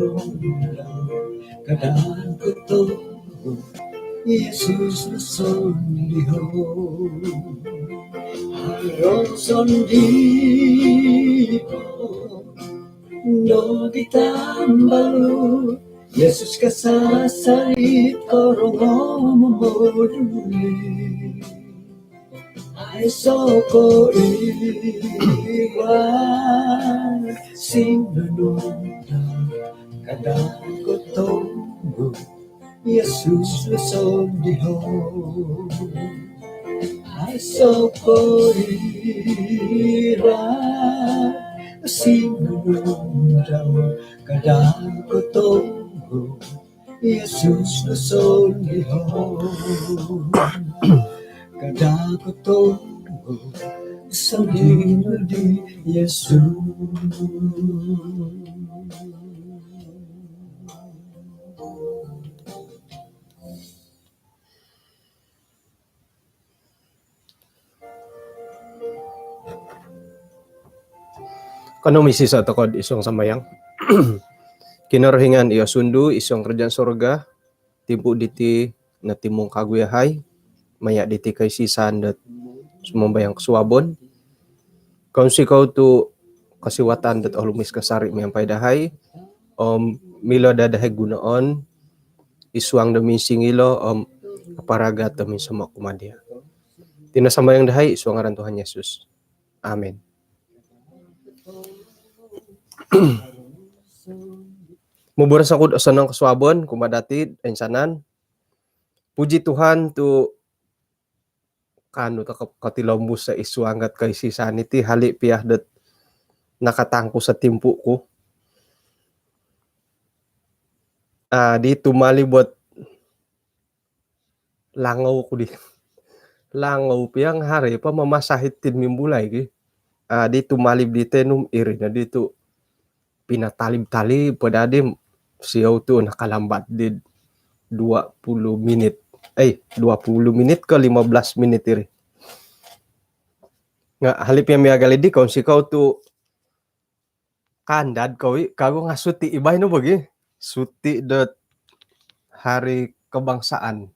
menunggang keadaan ku Yesus nasondiho harosondiho no ditambalu Yesus kasasarit korongo momoduli ay soko iwan sinunundang kadang ko tunggu Yesus nasondiho ay soko iwan sinunundang kadang ko tunggu Yesus nasondiho kadang ko tunggu sandino di Yesus. Kano misi sa takod isong samayang kinarhingan iya sundu isong kerjaan sorga timpu diti na timong kaguyahay maya diti kay sisan dat sumambayang suwabon kung sikaw tu kasiwatan dat olumis kasari mayang paydahay milo dadahay gunaon iswang dami singilo kaparagat dami sama kumadia tinasamayang dahay iswang aran Tuhan Yesus. Amen. Muburas ako sa nang kaswabon, kumadatid, insanan. Puji Tuhan tu kano ta katilombus sa iswangat kay si sanity hali piyah dat nakatangko sa timpu ko. Di tumali buat langaw ko di. Langaw piyang hari pa mamasahit tin mimbulay ki. Di tumalib di tenum iri na dito pinatalib-talib padadim siyaw tu nakalambat di 20 menit ke 15 menit iri. Nga halip yang miagali di kung sikaw tu kandad kawi kago nga suti ibay no bagi suti dot hari kebangsaan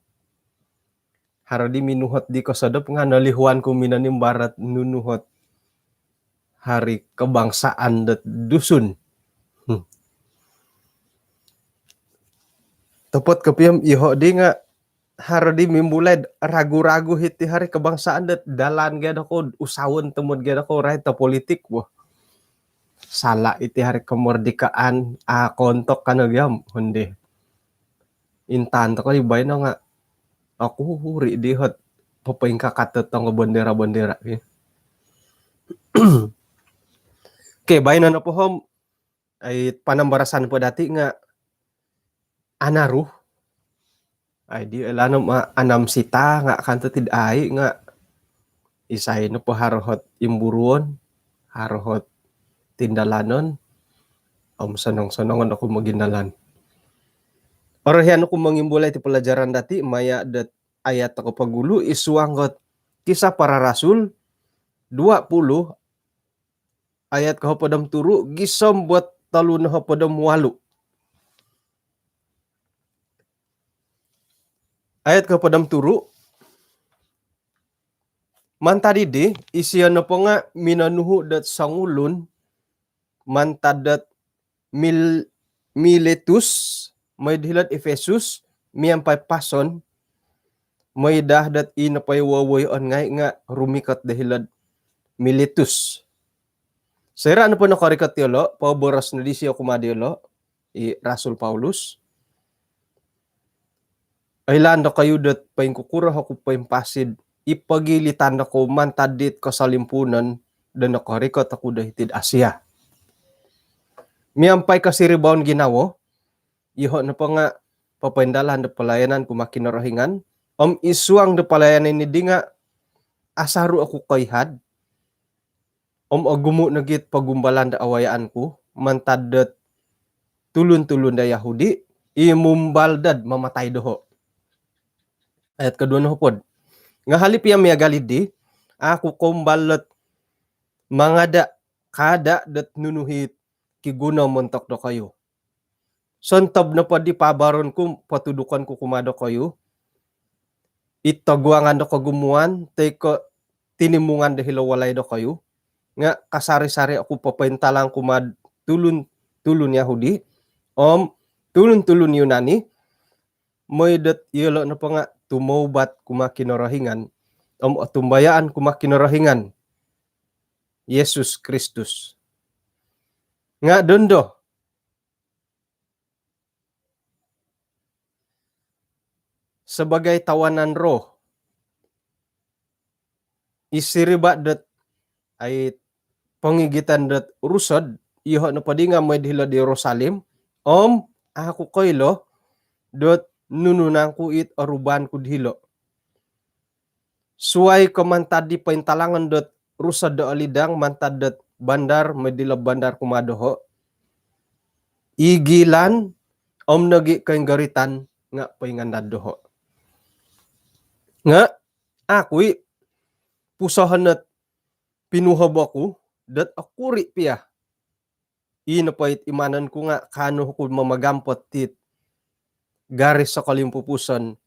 haradi minuhot di kasadop nga nalihuan ko minanim barat nunuhot hari kebangsaan dot dusun. Tepot kepiyam iho di nga haradi mimbulay ragu-ragu hiti hari kebangsaan dat dalan gada ko usawon temut gada ko rahita politik wah salah iti hari kemerdekaan kontok kanagyam hundi intan to ko ibay na nga aku huri dihot papaing kakatet nga bendera-bendera ya. Oke, bay na pohom ay panambarasan po dati nga anaruh ay di elano anam sita nga kanto tid ay nga isay no po harohot imburuon harohot tindalanon sanong-sanongon ako maginalan orahan ako mangimbulay ti pelajaran dati maya dat ayat ako pagulo isuanggot kisah para rasul 20 ayat kahapadam turu gisom buat talun hapadam 8 ayat kapadam turu mantadi di isian na po nga minanuhu dat sangulun mantadat Miletus may dihilat Efesus miyampay pason may dahdat inapay wawayon nga rumikat dahilan Miletus. Sira ano po nakarikat yolo paboras na di siya kumadiyolo Rasul Paulus ay landa kayo dat paingkukura ako paimpasid ipagilitan ako mantadit kasalimpunan dan nakarikot ako dahitid Asia. Miyampay kasiribaon ginawo, iho na pa nga papaindalan na palayanan kumakinarahingan, isuang na palayanan ni di nga asaru ako kayhad, agumo na git pagumbalan da awayaan ko, mantadat tulun-tulun da Yahudi, imumbaldad mamatay doho. Ayat kadua na hupod. Nga halip yung miyagalid di, ako kumbalot mga da kada dat nunuhit kigunaw montok do kayo. Sontob na po di pabaron ko, patudukan ko kumado kayo. Itaguangan do kagumuan, tay ko tinimungan dahil walay do kayo. Nga kasari-sari ako papaintalang kumad tulun Yahudi. Tulun Yunani. May dat yelo na pa nga tumaubat kumakinarahingan. Tumbayaan kumakinarahingan. Yesus Kristus. Nga dondo. Sebagai tawanan roh, isiriba dat ay pangigitan dat rusad, iho na padi nga may dihila di Jerusalem, ako koylo, dat nununan ko it aruban ko dihilo. Suway ko mantad di paintalangan dat rusad da alidang, mantad dat bandar, may dila bandar kumadoho. Igilan, nagi kayong garitan, nga paingandad doho. Nga, ako'y pusahan at pinuhab ako, dat akuri piya. Inapait imanan ko nga, kano ko mamagampot tit, garis sa kalimpupusan,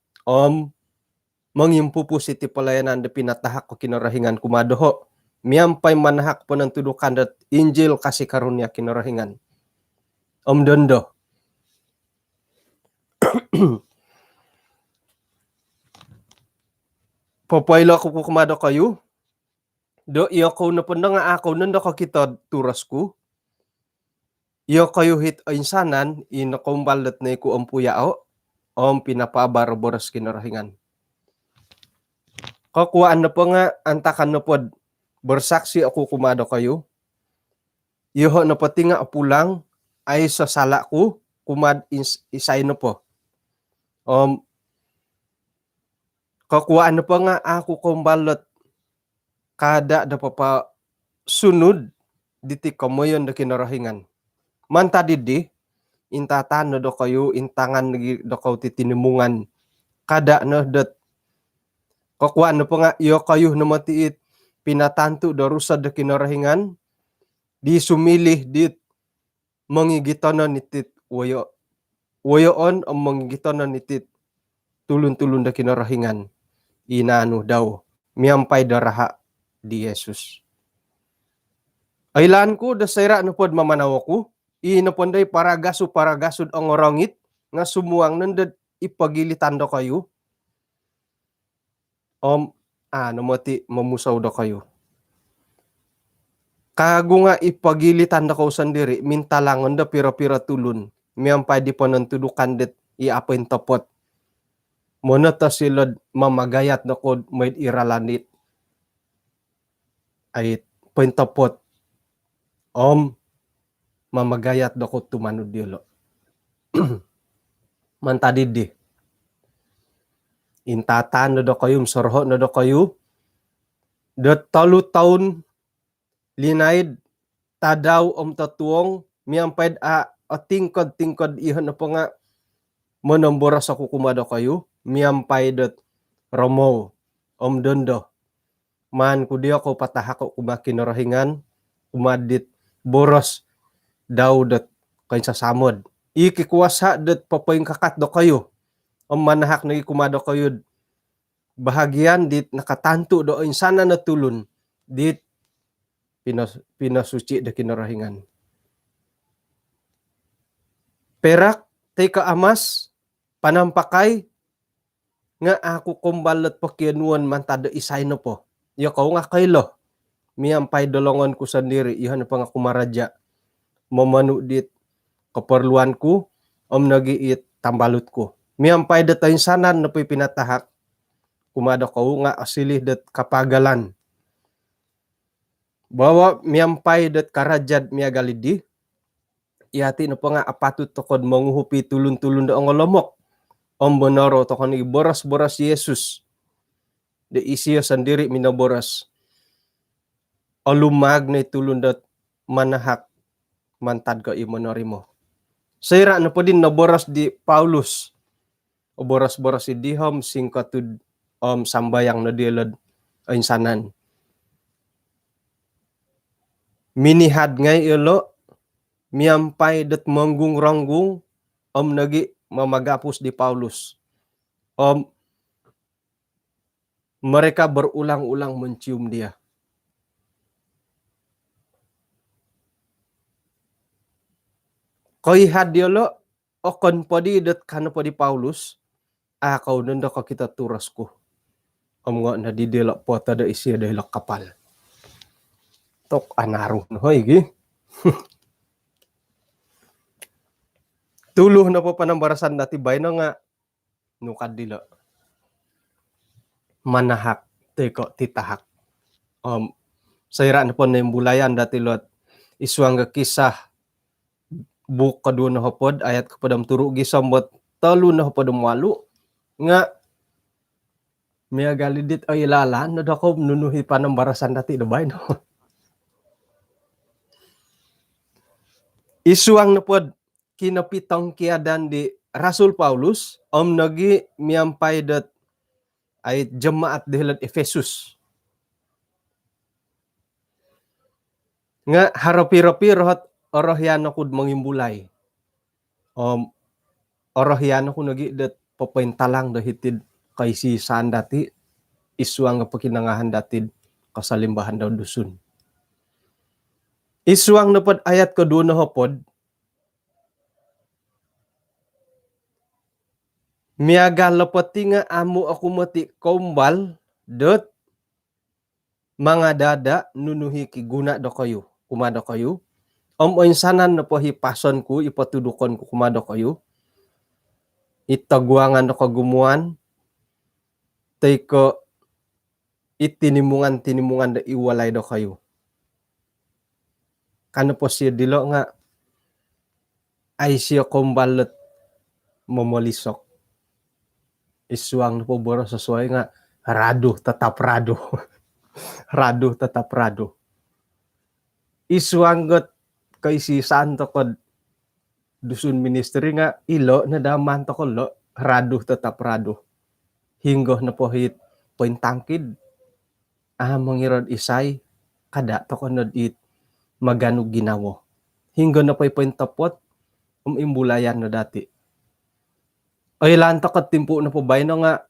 mangimpupusi ti palayanan da pinatahak ko kinarahingan kumadoho. Miyampay manahak po ng tudukan dat Injil kasi karunya kinarahingan. Dondo. Papayla ko kumado kayo. Do iyo ko na po nga ako nanda ka kita turas ko. Iyo kayo hit ainsanan inakumbalat na iku ampuyao pinapabaroboras kinarahingan. Kakuhaan na po nga antakan na po bersaksi ako kumado kayo. Iyo na pati nga apulang ay sa sala ko kumad isay na po. Kakuhaan na pa nga ako kumbalot kada da pa sunod diti kamoyon da kinarahingan. Manta didi, intatan na do kayo, intangan do kayo titinimungan. Kada na dat. Kakuhaan na pa nga iyo kayo na matiit pinatanto da rusad da kinarahingan. Di sumilih dit mangigitanan nitit wayo. Wayoon ang mangigitanan nitit tulun-tulun da kinarahingan. Inano daw, miyampay daraha di Jesus. Aylan ko, dasayra na pod mamanaw ko, inaponday paragasud ang orangit, nga sumuang nandad ipagilitan do kayo. Mati mamusaw do kayo. Kago nga ipagilitan do kayo sandiri, mintalangon da pira-pira tulun, miyampay di po nantudukan dit iapain tapot. Muna ta sila mamagayat na ko may iralanit ay pintapot mamagayat na ko tumanod dilo. Mantadidi. Intatan na do kayo, sorho na do kayo. Dat 3 taon linaid tadaw tatuong miyampay tingkod ihan na po nga manamboras ako kumado kayo. Miyampay dat Romo, Dondo. Man ko di ako patahako kumakinarahingan, kumadit boros daw dat kayo sa samod. Ikikuwasa dat papayong kakat do kayo. Manahak na ikumado kayo. Bahagyan dit nakatanto do insana na tulun. Dit pinasuci da kinarahingan. Perak, teka amas, panampakay, nga ako kumbalat pakianuan mantada isay no po. Iyo ko nga kaylo. Miyampay dolongan ko sandiri. Iyan pa nga kumaradya. Mamanu dit kaparluan ko. Nagiit tambalot ko. Miyampay datayin sanan na po'y pinatahak. Kumada ko nga asilih dat kapagalan. Bawa miyampay dat karajad miyagalidi. Iyati na pa nga apatut tokod manguhupi tulun-tulun da ang olomok. Bonoro to kan boras-boras Yesus. De isiyo sandiri minaboras. Alumag na itulun dat manahak mantad ka imonori mo. Sayra na po din naboras di Paulus. O boras-boras si Dihom singkatud sambayang na dilad ay sanan. Minihad ngay ilo miyampay dat manggung-ranggung nagi mamagapos di Paulus. Mereka berulang-ulang mencium dia. Koi hadiolo okon podi det kano podi Paulus, kau nenda ka kita turasku. Ngo na di delok pota da isi delok kapal. Tok anaruh no hoy gi. Tuluh na po panambarasan dati bay na nga nukad dila. Manahak teko titahak. Sayra na po na yung bulayan dati lot iswang kisah buk kadua na hopod ayat kepadam turu gisambot telu na hopod walu nga Mia galidit ay ilalan no dako nunuhi panambarasan dati dabay no. Isuang na pod kinapitong kiadan di Rasul Paulus nagi miampay dat ay jemaat dihilat Efesus. Nga harapi-rapi rohat orohyano kud mangimbulay. Orohyano ko nagi dat papaintalang dahitid kay si saan dati isuang nga pakinangahan dati kasalimbahan daw dusun. Isuang na pod ayat kedua na hopod miaga lepeti nga amu aku mati kombal dot mga dada nunuhi ki guna do kayo kumado kayo insanan na po hipason ko ipatudukon ko kumado kayo itagwangan do kagumuan tay ko itinimungan da iwalay do kayo kano po siya dilo nga ay siya kombalet momolisok isuang na po boro sesuai nga rado tetap rado rado tetap rado isuang got kay si santo kod dusun ministry nga ilo na daman to ko lo rado tetap rado hinggo na po hit point tangkid mangirod isay kada to ko nod it magano ginawo hinggo na po point tapot imbulayan na dati ay lanta kat timpo na po bay no nga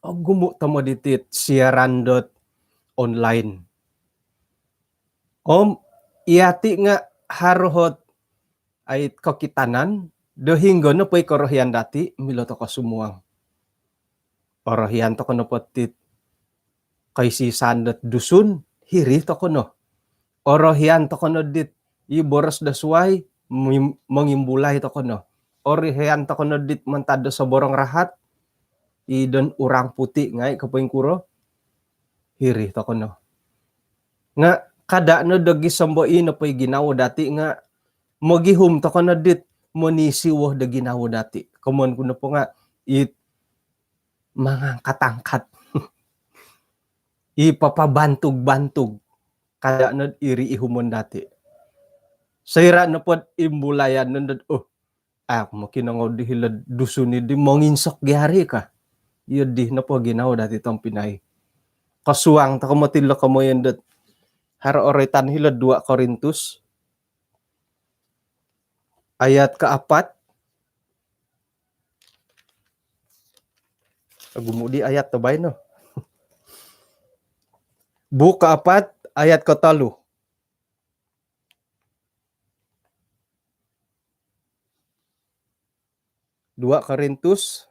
gumu tamo ditit siaran dot online iati nga harohot ay kakitanan do hinggo na po'y korohian dati miloto ko sumuang orohian to ko no potit kay si sandat dusun hiri to ko no orohian to ko no dit iboros da suway mangimbulay to ko no orohian to ko no dit mantado sa borong rahat idon urang puti ngay kapoing kuro hiri to ko no nga kada no dagi sambo ino po'y ginawo dati nga magihum to ko no dit monisiwo da ginawo dati kumon kuno po nga it mga katangkat ipapabantog-bantog kada no iri ihumon dati sayra no pod imbulayan no makinangaw di hilad dusuni di manginsok gihari ka yun di na po ginawa dati tong Pinay kasuang ta kamatilo kamoyan dat haro oretan hilad 2 Korintus ayat ke-4 gumudi ayat tabay no buk ke-4 ayat ke-3 2 Korintus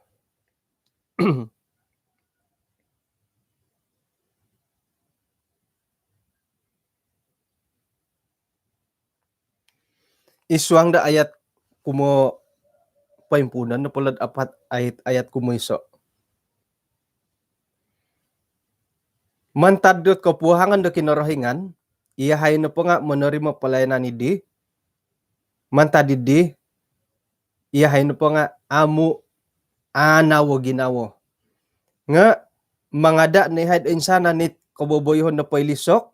isuang da ayat kumo paimpunan na pulad 4 ayat kumo iso mantadot kapuhangan da kinorohingan iyahay na po nga menerima pelayanan idi mantadidi iyahay na po nga amu anawo ginawo nga mangada ni head insana nit kaboboyhon na pailisok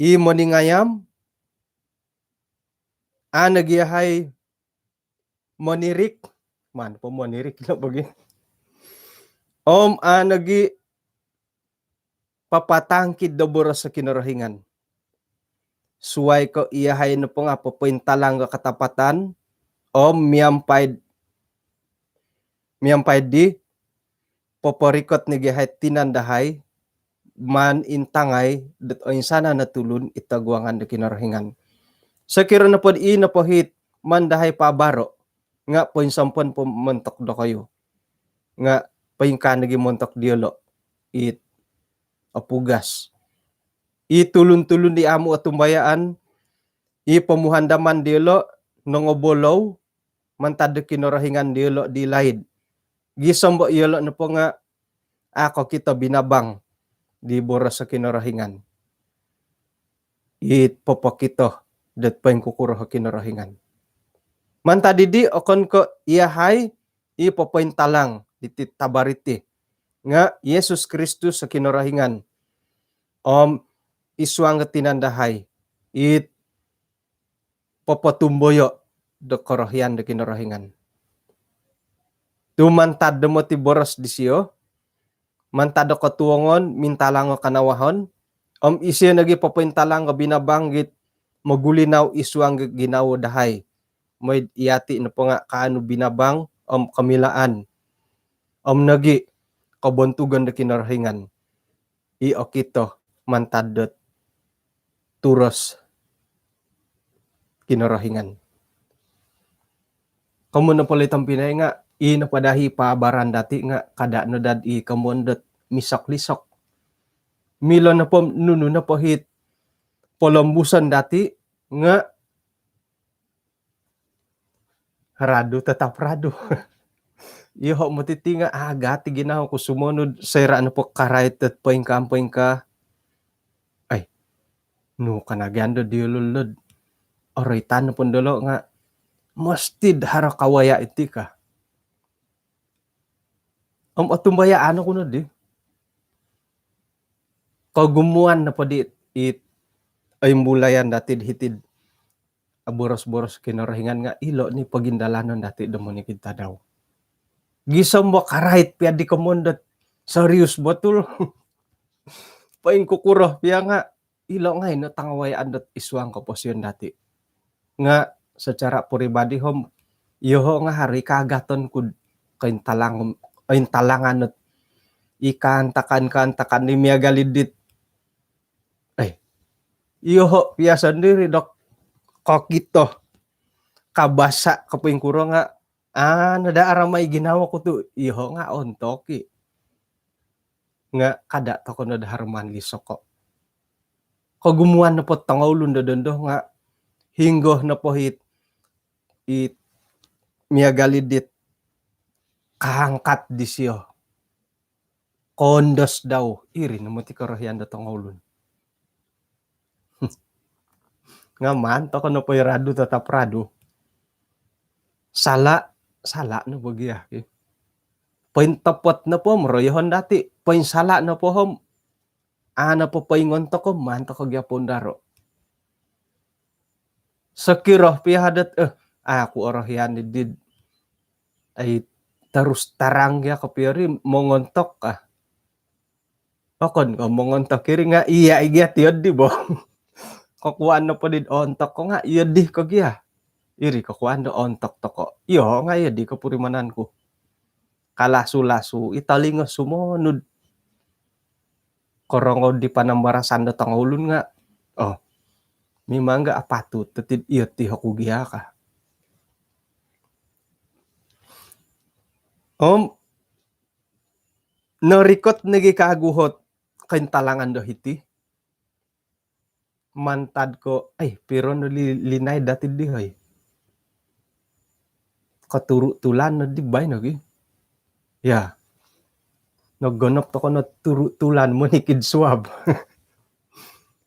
imoningayam nagiyahay monirik man po monirik lang bagi nagi papatangkid da boras sa kinorohingan suway ko iyahay na po nga papuintalang ka katapatan o miyampay di poporikot ni gihay tinandahay man intangay dat o insana natulun itagwangan da kinarahingan. Sa kiro na po na po hit mandahay pabaro nga po insampon po montok do kayo nga paingkan nagi montok diolo it apugas itulun-tulun di amo at tumbayaan ipamuhandaman diolo nongobolow mantad kinarahingan diolo di laid gisombo iolo na po nga ako kita binabang di boras sa kinarahingan it popokito dat pa yung kukuro ha kinarahingan mantadi di okon ko iyahay ipopointalang iti tabariti nga Yesus Kristus sa kinarahingan iswang tinandahay it popotumboyo do korohyan do kinarahingan tumantad mo ti boras disiyo mantado katuongon mintalang kanawahon isyo nagi papuintalang nga binabanggit magulinaw iswang ginawo dahay may iyati na po nga kaano binabang kamilaan nagi kabuntugan na kinarahingan iokito mantadot turos kinarahingan kamu na pala itang pinay nga napadahi pa baran dati nga kada no dad kamundot misok-lisok milo na po nuno na po hit polombusan dati nga rado tetap rado iho mo titi nga agati ginaw ko sumunod sera ano po karayt at poing ka ay no kanagando diululod oray tano pondolo nga mastid hara kawaya iti ka atumbaya ano ko na di kagumuan na po di ay mulayan dati hitid boros-boros kinarahingan nga ilo ni pagindalanon dati damo ni kita daw gisam mo karahit piya di kamundot serius betul paing kukuro piya nga ilo nga ino tangawayaan dot iswang kaposyon dati nga secara pribadi hom iho nga hari kagaton kud kain talangan at ikantakan ni Mia Galidit ay iho piya sendiri dok kokito kabasa kapuing kuro nga nadaara may ginawa ko to iho nga ontoki nga kada to ko nadaharman lisok ko kagumuan na po tangawlon dondo nga hinggo na po hit Mia Galidit kahangkat disyo kondos daw iri na mo ti karahyan da tangawlon nga man to kono po rado tetap rado sala no bagya point tapot na po mroyhon dati point sala na po hom ana po paingon to ko man to kagyapon daro sakiro pihadat aku orahyan did ay terus tarang ya kapiri mongontok ka okon ko mongontok kiri nga iya igya tiyod di bo kakuan na po din ontok ko nga iya di ko gya iri kakuan do ontok to ko iyo nga iya di kapurimanan ko kalasu-lasu italingo sumonod korongo di panambarasan do tangulun nga mimangga apatu tetid iya ti hakugya ka narikot nagi kaguhot kain talangan do hiti mantad ko ay pero no linay dati di hoy katuru tulan no di bay no gi ya nagganap to ko no turu tulan mo ni kid swab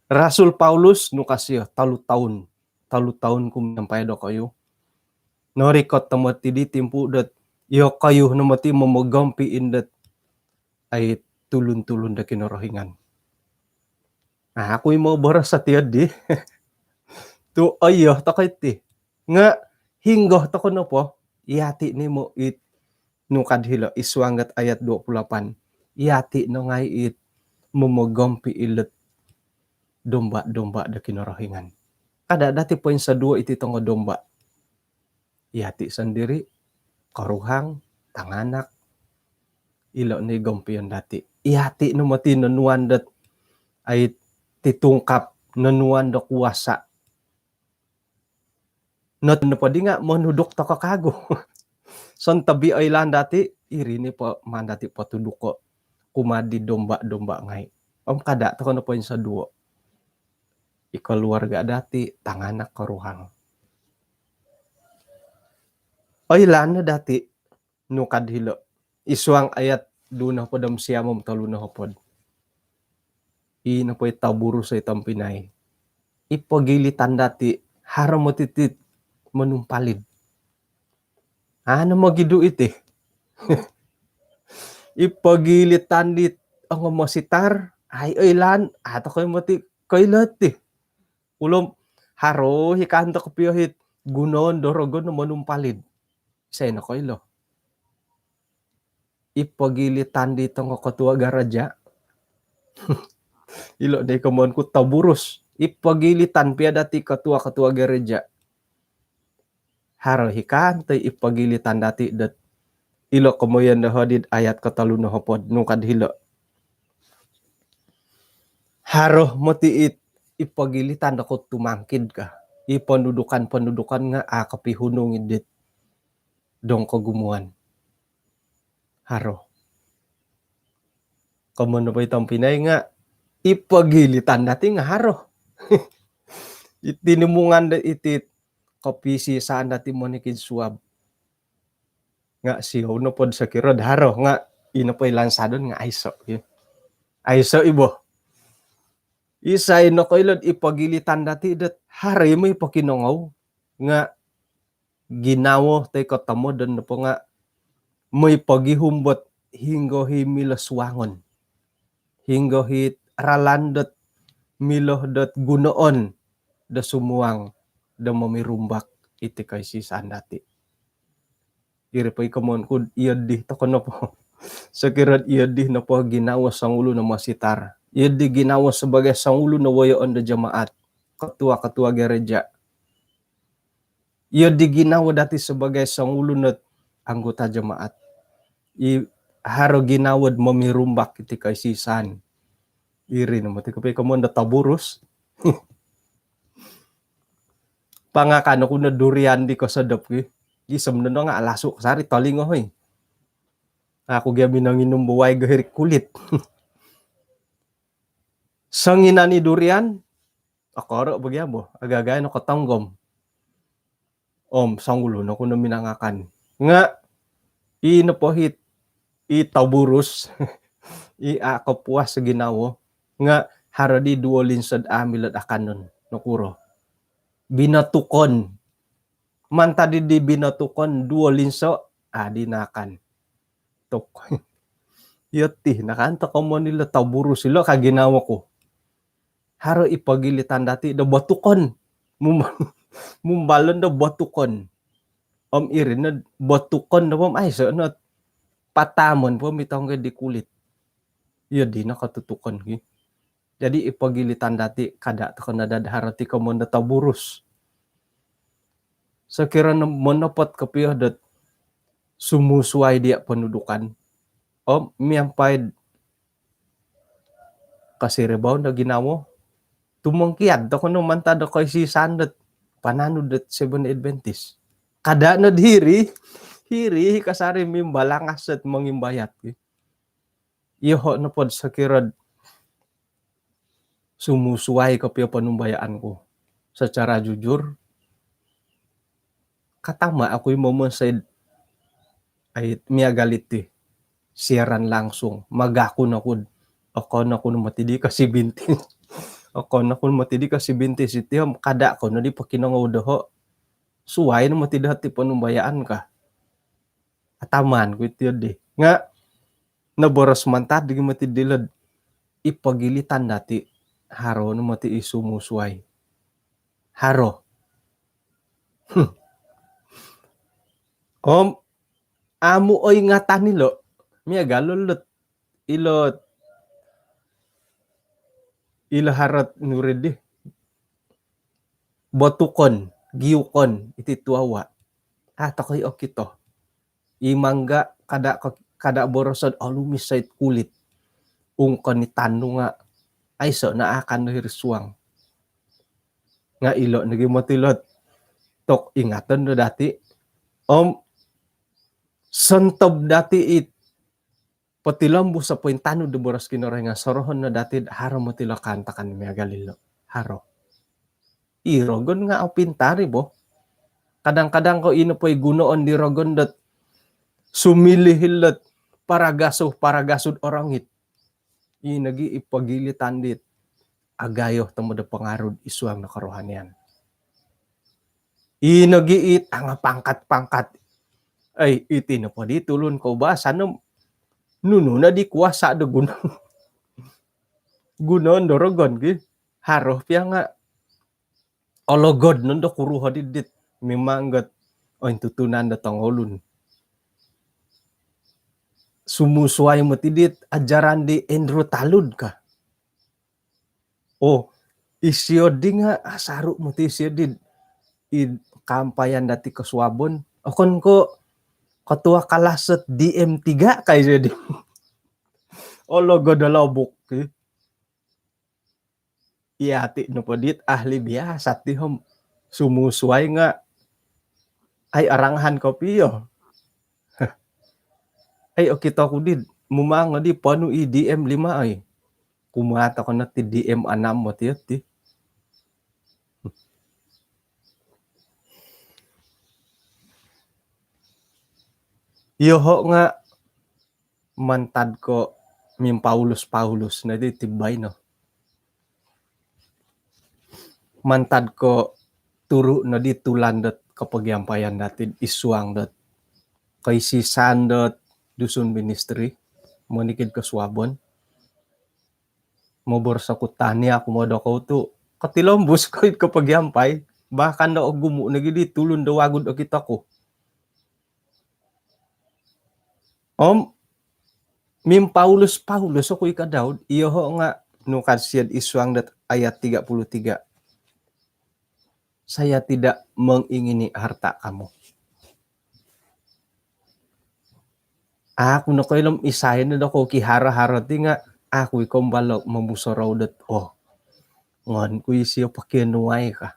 Rasul Paulus no kasyo talu-taon kum nampay do kayo narikot tamati di timpu dat yo kayo no mati mamagampi indat ay tulun-tulun da kinarahingan ako mo boras sa tiyad di to ayo takay ti nga hinggo to ko no po iyati ni mo it nukadhilo iswangat ayat 28 iyati no ngay it mamagampi ilet domba-domba da kinarahingan Kada dati poin sa dua iti tongo domba. Ihati sendiri, karuhang, tanganak, ilo ni gompion dati. Ihati no mati nanuan dat ay titungkap nanuan da kuasa. Not no pa di nga manudok to kakago. Son tabi ay lan dati iri ni po man dati patuduk ko kumadi domba-domba ngay. Kada to no poin sa duo. Ikeluarga dati tanganak karuhang. Ay lan na dati no kadhilo. Isuang ayat duna po dam siyamom taluna hopod. Ina po itaburo sa itang Pinay. Ipagilitan dati haramatitit manumpalid. Ano magidu iti? Ipagilitan dit ang masitar ay lan ato koy mati kailat ti. Ulom haro hikanta ko piyohit gunon dorogon no manumpalid. Say na ko ilo. Ipagilitan dito nga katua garaja. Ilo day kamon ko taburus. Ipagilitan piya dati katua garaja. Haro hikantay ipagilitan dati dat ilo kamoyan na hodid ayat katalu na hopod nung kadhilo. Haro matiit ipagilitan ako tumangkid ka. Ipandudukan nga kapihunungin dit dong kagumuan. Haro. Kamu na pa itang Pinay nga ipagilitan dati nga haro. Itinimungan da itit kapisi saan dati mo ni suwab. Nga siyaw na pod sa kirod haro nga ina pa ilansadon nga aiso. Aiso ibo. Isay no kailod ipagilitan dati dat hari mo ipakinongaw nga ginawo tay katamo don na po nga may pagihumbot hinggo hi milaswangon. Hinggo hi ralandot milohdot gunoon da sumuang da mamirumbak iti kay sisan dati. Iri pa ikamon kud iyad di takono po. Sa kirad iyad di na po ginawa sang ulo na masitar. Iyad di ginawa sebagai sang ulo na wayoon da jamaat. Ketua gereja. Iyad di ginawa dati sebagai sang ulo na anggota jamaat. Haro ginawad mamirumbak iti kay sisan. Iri na mati kapay kamon da taburus. Pangakano ko na durian di ko sa dapki. Isam na nga alasok sari taling ahoy. Ako gabi nang inumbuway gahirik kulit. Sangina ni durian, akoro bagyabo, agagay no katanggom. Sangulo na ko na minangakan. Nga, inapohit, itaburus, akapuas sa ginawo, nga haradi duolin sad amilad akanon, nakuro. Binatukon, mantadi di binatukon, duolin so, dinakan. Tok. Yati, nakanta ko mo nila taburo sila kaginawa ko. Haro ipagilitan dati da batukon. Mumbalon da batukon. Irin na batukon na ay so na patamon po mitong di kulit. Yadi nakatutukon. Jadi ipagilitan dati kada ta na dadharati ka mo na taburus. Sa kira na monopot kapiyo dat sumusuay dia pendudukan. Miyampay kasi rebaw na ginawo. Tumangkiyad ako nung mantada ko'y si Sandat pananod at 7 Adventist. Kada na hiri kasari mimbalangas at mangimbayat. Iho na pod sa kirad sumusuway kapyo panumbayaan ko. Secara jujur, katama ako'y mamasid ay miyagaliti. Siaran langsung. Magako na kud. Ako na kun matidi kasi binti. Ako na kun matidi kasi binti sitiyam kada ko na di pa kinangaw daho. Suway na matidi hati panumbayaan ka. Ataman ko ito di. Nga naboros mantad di matidilad. Ipagilitan dati haro na mati isumusuway. Haro. Amo oy nga tanilo. Miya galulot. Ilaharat nuridi. botukon, giukon, iti tuawa. Takoy o kito. Imangga kada borosod alumisay kulit. Ungkon ni tanu nga ay so naakan no hirsuang. Nga ilo nagimatilot. Tok ingatan no dati. Santob dati patilambo sa pointano de boras kinoray nga sorohon na dati haro mo tilo kanta kan mi agalilo. Haro. Irogon nga ang pintari bo. Kadang-kadang ko ino po'y gunoon di rogon dat sumilihilot paragasod orangit. Inagi ipagilitan dit agayo tamo da pangarod isuang na karohanian. Inagiit ang pangkat-pangkat. Ay iti na po di tulon ko ba sana nuno na di kuwasa do gunon do rogon gi haro piya nga ologod nun do kuruha didit mimanggat o intutunan da tangolun. Sumusuay mo tidit ajaran di Andrew Talud ka. O isyo di nga asaro mo ti isyo di kampayan dati kaswabon. Okon ko katua kalasat DM3 kay jadi. Ologo dalabok ki. Iati no podit ahli biasa ti hom sumusuay nga ay aranghan ko piyo. Ay o kita ko din mumanga di panu i DM 5 ay. Kumata ko na ti DM 6 mo ti. Yoho nga mantad ko min Paulus na di tibay no. Mantad ko turu na di tulandat kapag yampayan natin isuang dat kay si Sandot Dusun Ministry monikid kaswabon mobor sa kutani ako mo ko to katilombus ko kapag yampay baka na og gumu na gidi tulon dawagod o kita ko min Paulus ako ikadaw iyo nga no kasyad isuang dat ayat 33 saya tidak mengingini harta kamu. Ako na ko ilam isahin na ako kihara-hara ti nga ako ikumbalo mamusaraw dat ngon ko isiyo pakinuay ka.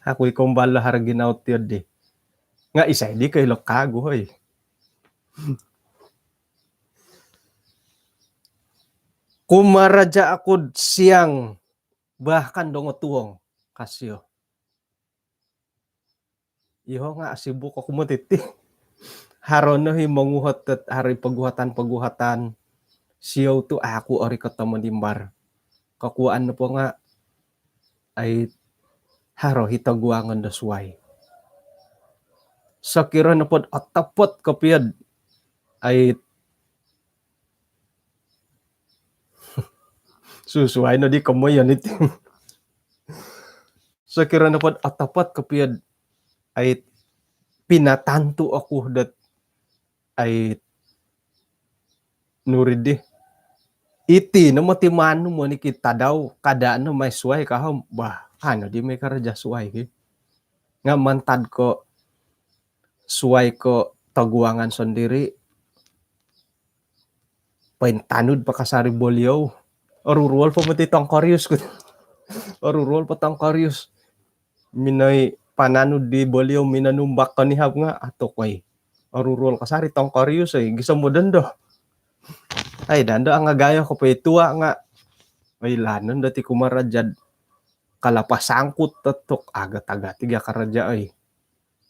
Ako ikumbalo har ginaut yun di. Nga isay di kay lokago hoy. Kumaraja ako siyang bahkan dong tuwong kasyo. Iho nga asibu ko kumutiti. Haron no himanguhat at hari paguhatan siyaw to ako ori katamanimbar. Kakuan na po nga ay haro hitaguangan da suway. Sakira na po atapot kapiyad ay susuway na di kamoy yan iti. Sakira na po atapot kapiyad ay pinatanto ako dat ay nuridi. Iti no matimano mo ni kita daw kada no may suway kahom bah ano di may karaja suway ki. Nga mantad ko suway ko taguangan sondiri paintanud pa kasari bolyaw orurual pa mati tangkaryos ko. Orurual pa tangkaryos minay pananud di bolyaw minanumbak kanihab nga ato koy arurol kasari tong karyos ay gisa mo dando ay dando ang agayo ko pa ituwa nga ay lanon dati kumarajad kalapasangkut tatok agat-agat tiga karaja ay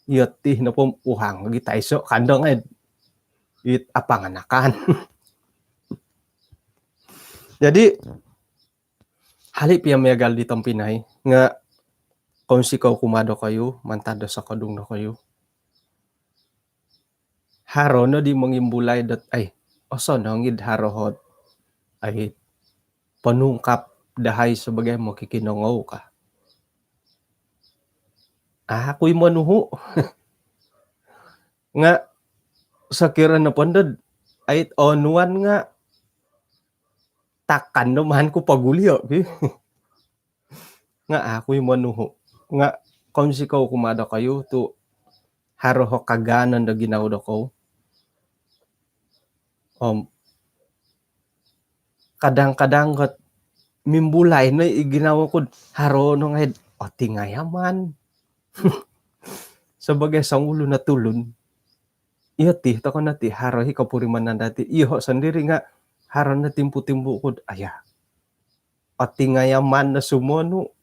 iyati na po uhang gitaiso kandong ay it apanganakan. Jadi halip yung megal ditong Pinay nga kung sikaw kumado kayo mantado sa kadung na kayo haro no di mangimbulay dat ay oso nangid harohot ay panungkap dahay sebagai mo kikinongaw ka. Ako'y manuho. Nga sakira na pandad ay onuan nga takan naman ko pagulyo. nga ako'y manuho. Nga kung sikaw kumada kayo to haro ho kaganan da ginaw da ko. Kadang-kadang kat mimbulay na iginawa ko haro no nga o tingayaman. Sebagai sang ulo na tulun. Iya ti tako na ti haro hi kapuriman na dati. Iyo sendiri nga haro na timpu-timpu ko aya. O tingayaman na sumono.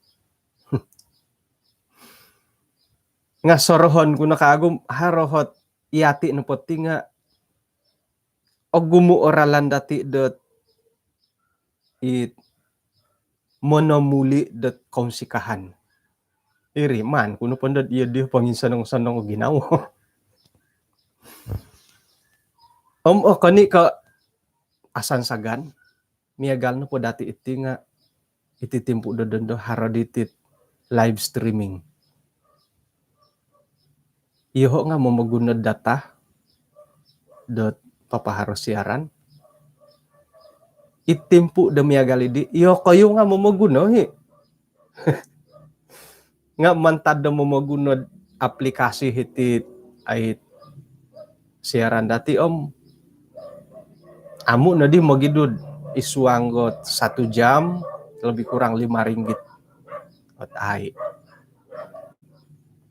Nga sorohon ko nakagum harohot iati no poti nga o gumuoralan dati dot it monomuli dot konsikahan. Iri man kuno pandad iya dia panginsanong-sanong ginawa. O kani ka asan sagan miagal na po dati iti nga ititimpu dodondo haraditit live streaming. Iyo nga mo magunod data dot papaharos siaran. Itimpu da miagal idi iyo kayo nga mo maguno hi. Nga mantad da mo magunod aplikasi hiti ay siaran dati amo na di magidud isuanggot 1 jam lebih kurang 5 ringgit at ay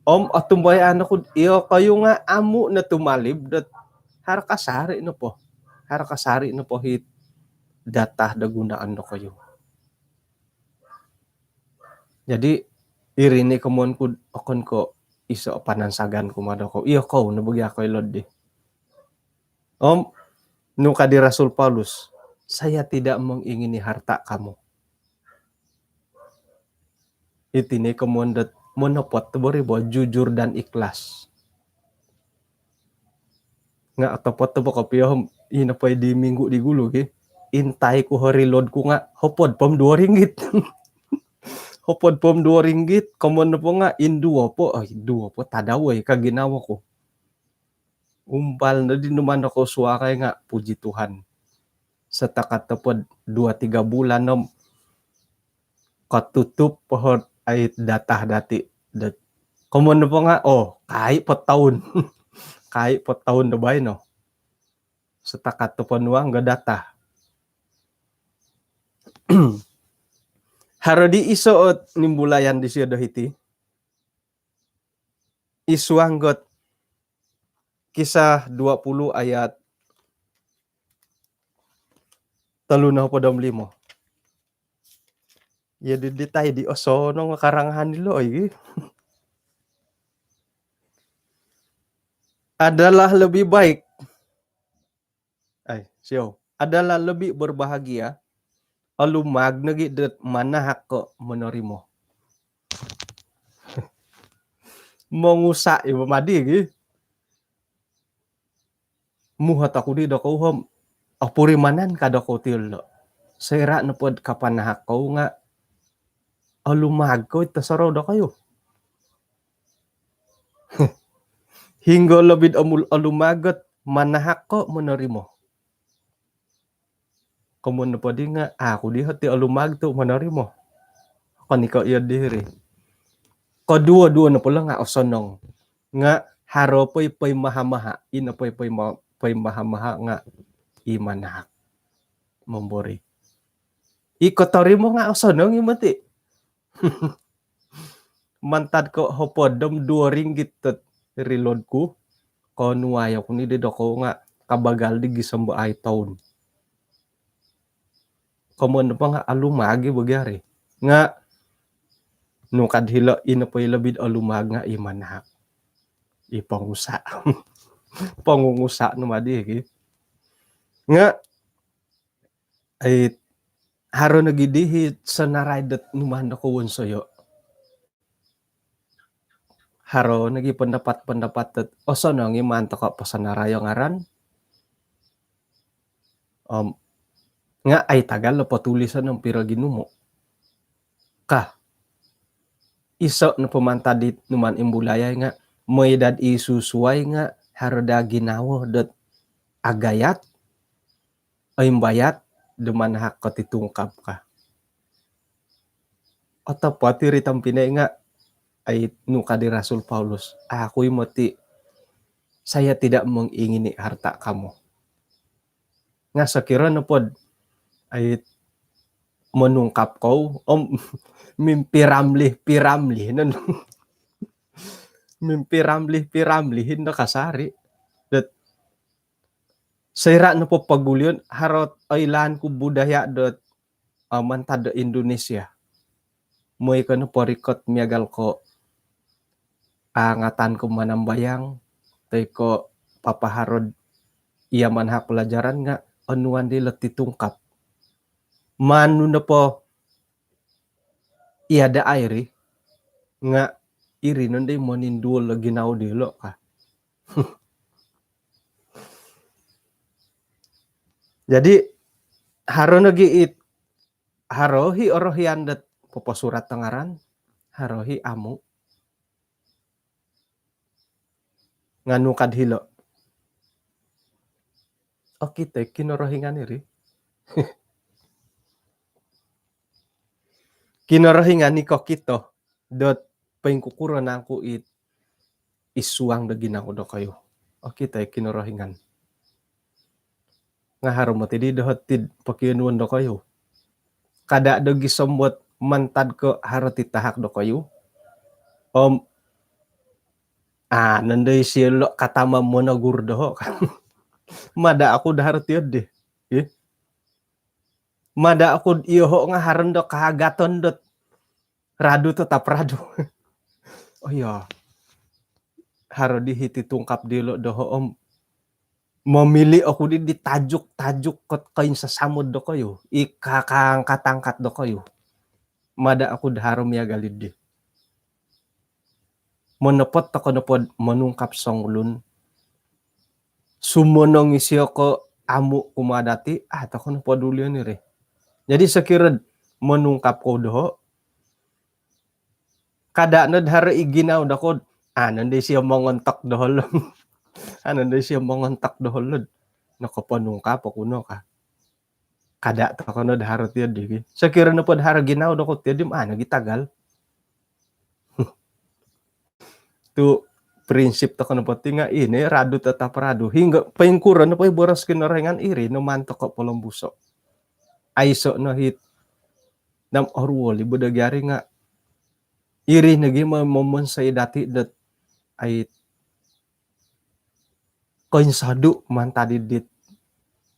atumbay ano ko iyo kayo nga amo na tumalib dat harakasari no po hit data da gunaan no kayo. Jadi irini kumon ko okon ko iso panansagan kumado ko iyo ko nabugya ko ilod di. Nung kadi Rasul Paulus, saya tidak mengingini harta kamu. Itini kemondet monopot tebori bo jujur dan ikhlas. Nga atopot tebo kopiyo inapay di minggu di gulu ki. Intay ko reload ko nga hopod pom 2 ringgit. Hopod pom 2 ringgit komon po nga induo po tadaway kaginawa ko. Umpal na din naman ako suwakay nga puji Tuhan. Sa takatapod 2-3 bulan no katutup pohon ay data dati. Komon po nga kahit po taon. Kahit po taon na ba no? Sa takatapon wang ga data. Harodi isuot nimbulayan di siya dahiti. Isuanggot Kisah 20 ayat 35. Ya diditay di osono nga karangahan nilo ay. Adalah lebih baik. Adalah lebih berbahagia alumag nagi det manahak ko menerimo. Mengusak ibu madi gi. Muhat aku di dako hom apurimanan kada ko tillo. Sera na pod kapanahak ko nga alumag ko itasaraw da kayo. Hingga lebih alumagat manahak ko menerimo. Kamun na pwede nga ako di hati alumag to menerimo. Kanikaw iya diri. Kadua-dua na pala nga osonong nga haro poy mahamaha ina poy mahamaha nga imanahak membori. Ikotori mo nga osonong imati. Mantad ko hopodom 2 ringgit tet reload ko konuaya ko ni dako nga kabagal di gisambo ay taon. Komon pa nga alumagi bagyari nga nung kadhila inapoy labid alumag nga imanahak. Ipangusa. Pangungusa no madi nga ay haro nagidihit sa naraydat numan ako wonsoyo. Haro nagi pendapat oso nang iman to ka pasanarayo ngaran nga ay tagal lo patulisan ng pira ginumo ka iso na pumantadit numan imbulaya nga may dad isusuway nga haro da ginawo dot agayat ay bayat dumanahak ko titungkap ka Atau patiri tampinay nga ay nuka di Rasul Paulus. Ako'y mati, saya tidak mengingini harta kamu. Nga sakira na pod ay menungkap ko mimpiramlih nun mimpiramlih na kasari. Dat sayra na po pagulyon harot ailan ko budaya dot mantad Indonesia. Moy ko na po rikot miagal ko angatan ko manambayang tay ko papaharod iya manha pelajaran nga anuan di leti tungkap. Manu na po iya da airi nga iri nun day monindul ginaw dilo ka. Jadi haro nagiit harohi orohian dat popasurat tangaran harohi amu nganu kadhilo. O kita kinorohingan iri. Kinorohingan ni ko kito dot pengkukuran aku isuang da ginaw do kayo. O kita kinorohingan. Nga haro mo tidi dohotid pakiunuan do kayo. Kada do gisombot mantad ko haro titahak do kayo. Nanday silo katama mo na gurdo kan. Mada ako dahar tiyod deh. Mada ako iyoho nga haron do kahagaton dot radu tetap radu. Oh iya. Haro dihiti tungkap dilo doho memilih aku di tajuk kot kain sasamud do kayo. Ikakang katangkat do kayo. Mada aku daharo miya galid di. Monopot to konopod menungkap songlun. Sumonong isyo ko amu kumadati to konopod dulu ni re. Jadi sekiranya menungkap ko doho. Kada na daharo iginaw do ko. Nanday siya mongontak doholon. Nanday siya mongontak doholon. Nakapanungkap ako no ka. Kada to kono daharo tiyo di. Sekiranya po daharo ginaw do ko tiyo di nagitagal. Tu prinsip to kono pati nga ini radu tetap radu. Hingga pengkuran na po boros kinorengan iri no manto ko polong buso. Aiso no hit nam orwoli budagyari nga iri nagi momon sa dati dat ay koin sadu mantadidit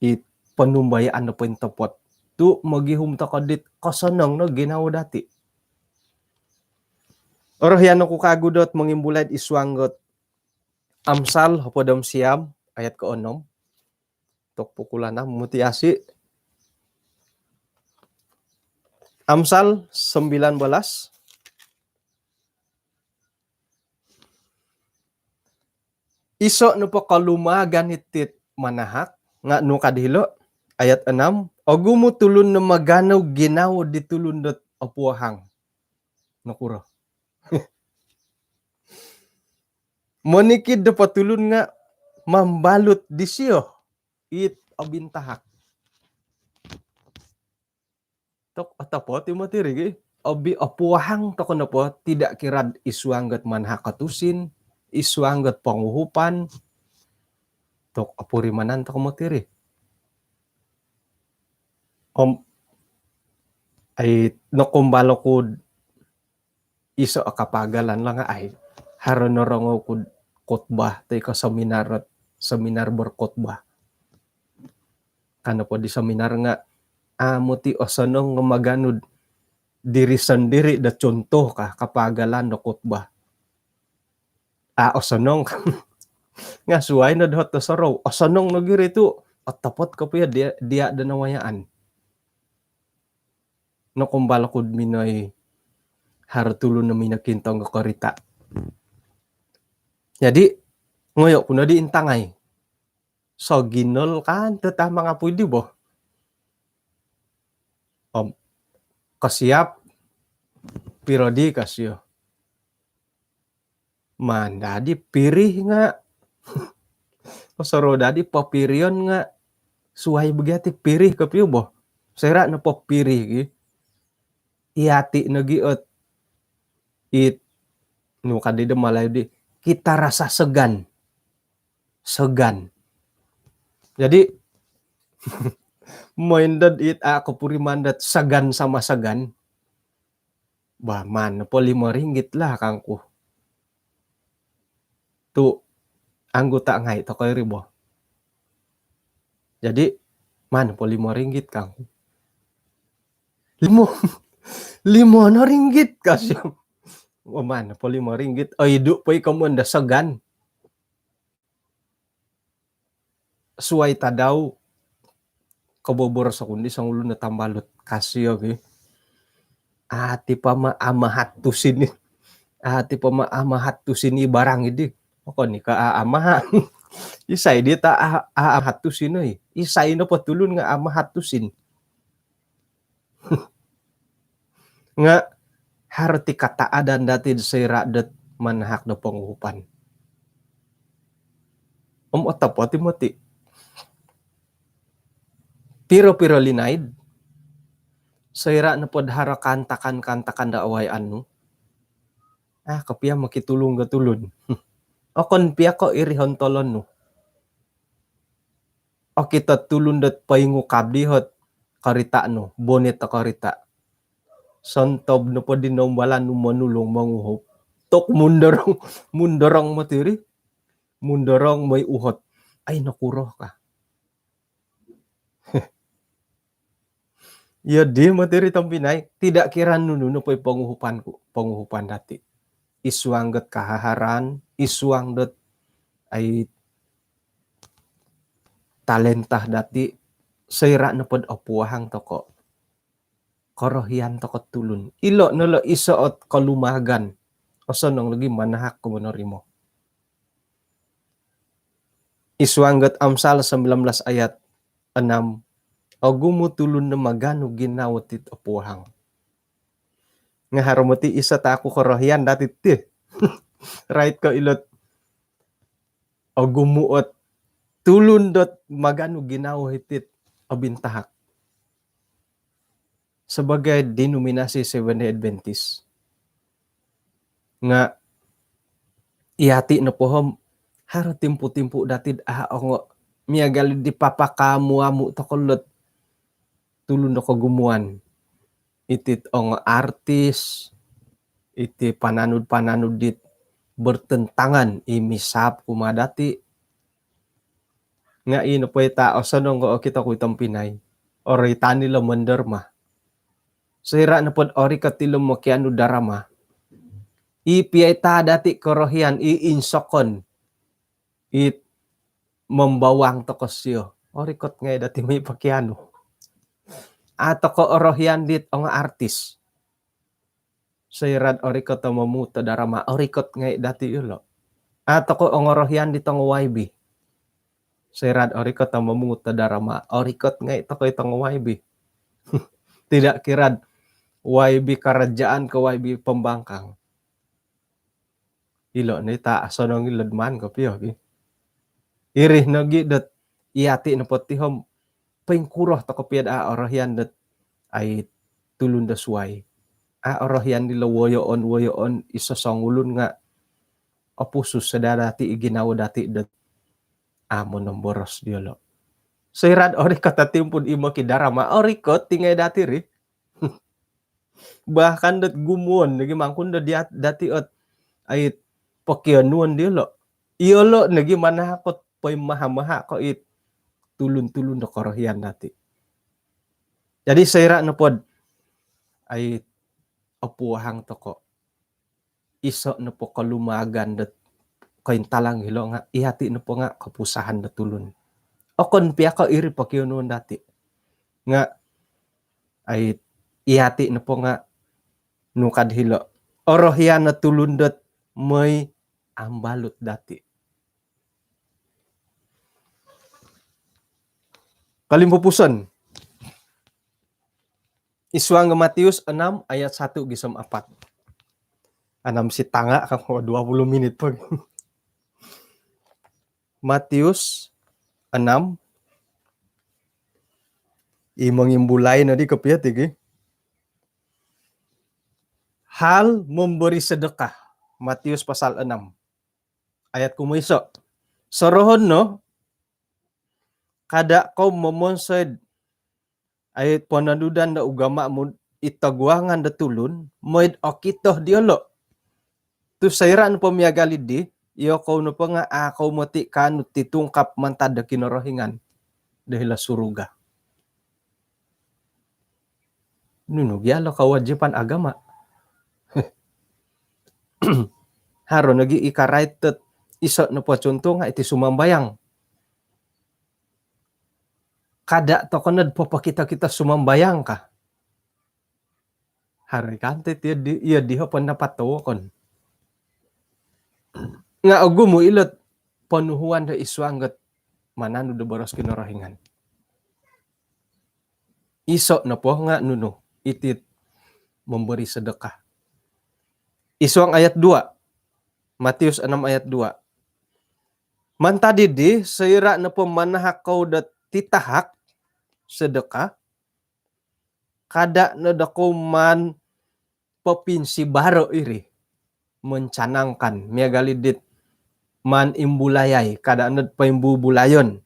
it panumbayaan na po yung topot. Tu magihum to kadit kosonong no ginaw dati. Orohyan ko kagudot mangimbulad iswanggot Amsal hopodom siam ayat ke-6. Tok pukulana mutiasi. Amsal 19. Iso no po kalumagan itit manahak nga no kadhilo ayat 6. Ogumo tulun na maganaw ginaw ditulun dot opuhang. Nakuro. Monikid do patulun nga mambalut di siyo it abintahak. Tok atapo Timothy rigi obi opuhang to kono po tidak kirad isuanggat manhakatusin isuanggat panguhupan tok apurimanan to komo tiri. Ay nakumbalokod iso akapagalan lang ay haron norongo kud khotbah tay ka seminar berkhotbah. Kano po di seminar nga muti osonong nga maganud diri sendiri da contoh ka kapagalan no khotbah. Osonong nga suway na dot to sorow osonong no giri tu atapot ko pa dia danawayaan. No kumbalakod minoy hartulo na minakintong korita. Jadi ngoyo kuno di intangay. So ginol kan tetama nga pwede bo. Kasiap pirodi kasyo. Manda di pirih nga. Soro dadi popirion nga suhay begati pirih kapiyo bo. Sera na popirih gi. ihati nagiot it nu kadide malay di kita rasa segan. Jadi minded it ako puri mandat segan sama segan. Bah man po RM5 lah kangku. Tu anggota ngai to koy ribo. Jadi man po RM5 kangku. Limo na ringgit kasi. O man po RM5. Ay do po ikaw anda segan. Suway tadaw kabobor sa kundi sang ulo na tambalot kasi okay. Ati pa maamahat to sini. Ati pa maamahat to sini barang idi. Ako ni ka aamahan. Isay di ta aahat to sino eh. Isay na patulun nga amahat to sin. Nga harti kataadan dati sa iradat manahak na panguhupan. Otap mati. Piro linaid. Sa ira na podhara kantakan da awayan no. Kapia makitulong gatulon. O kon pia ko irihon tolon no. O kita tulun dat paingu kabdihot karita no. Bonet ta karita. Sontob no po dinombalan no manulong manguhop. Tok mundarang matiri. Mundarang may uhot. Ay nakuroh ka. Ya di materi tampinay. Tidak kira nununo po panguhupan dati. Isuanggat kahaharan. Isuanggat ay talentah dati. Saira na pod opuahang toko. Korohian toko tulun. Ilo nalo isoot kalumagan. O sonong lagi manahak kumonorimo. Isuanggat Amsal 19 ayat 6. O gumutulun na magano ginawatit opuhang. Nga haramati isa ta ako korohian dati ti. Right ko ilot. O gumuot. Tulun dot magano ginawatit o bintahak. Sebagai denominasi Seventh-day Adventist. Nga ihati na pohom haro timpu-timpu datid ongo miagali di papakamu amu tokolot tulun do kagumuan itit ongo artis iti pananud dit bertentangan imisap kumadati nga ino po tao sanong ko kita ko itong Pinay ori tanilo menderma sira na pod ori katilo mo kianu darama ipieta dati korohian iinsokon it membawang tokosyo orikot ngay dati may pakiano ato ko orohian dit o nga artis sayrad orikot o mamuto darama orikot ngay dati ulo ato ko ang orohian dit ang YB sayrad orikot o mamuto darama orikot ngay ito ko itong YB tidak kirad YB karajaan ka YB pembangkang ilo ni ta asonong iladman ko piyo irih nagi dat iati na potihom pengkuroh to kopiad orohian dat ay tulun da suway orohian nila woyo on isosongulun nga opusus sa dati iginawa dati dat amo nomboros diolo sayrad ori katatimpun imo kidarama orikot tingay dati ri bahkan dat gumuon nagi mangkun da dati ot ay pokyonuan diolo iolo nagi manahakot poy maha ko it tulun-tulun na korohian dati. Jadi sayra na pod ay opuhang toko. Iso na po kalumagan dat kain talang hilo nga ihati na po nga kapusahan na tulun. O kon piya ko iri pakyonon dati. Nga ay ihati na po nga nukad hilo. Orohian na tulun dat may ambalot dati. Kalimpupuson. Isuang Matius 6 ayat 1 gisam 4. Anam si tanga kako 20 menit po. Matius 6 imong imbulay na di kapiat iki. hal memberi sedekah. Matius pasal 6 ayat kumiso. Sorohon no kada kau memonsed ayat ponadudan da ugama mo itaguangan da tulun moid okitoh diolo. Tu sayran pemiagalid di iyo kau no nga ako mati kanut titungkap mantad da kinorohingan dahil suruga. Nuno gyalo kawajiban agama. Haro nagi ikaraitet iso na po contoh nga iti sumambayang. Kada to konad papakita-kita sumambayang ka. Hari kante iya diho pandapat kon. Nga agu mo ilot panuhuan da iswanggat mananu da baros kinarahingan. Iso na po nga nuno itit memberi sedekah. Iswang ayat 2. Matius 6 ayat 2. Mantadidi sayra na po manahak kau da titahak sedekah kada na dako man popinsi baro iri mencanangkan miagalidit man imbulayay kada na paimbubulayon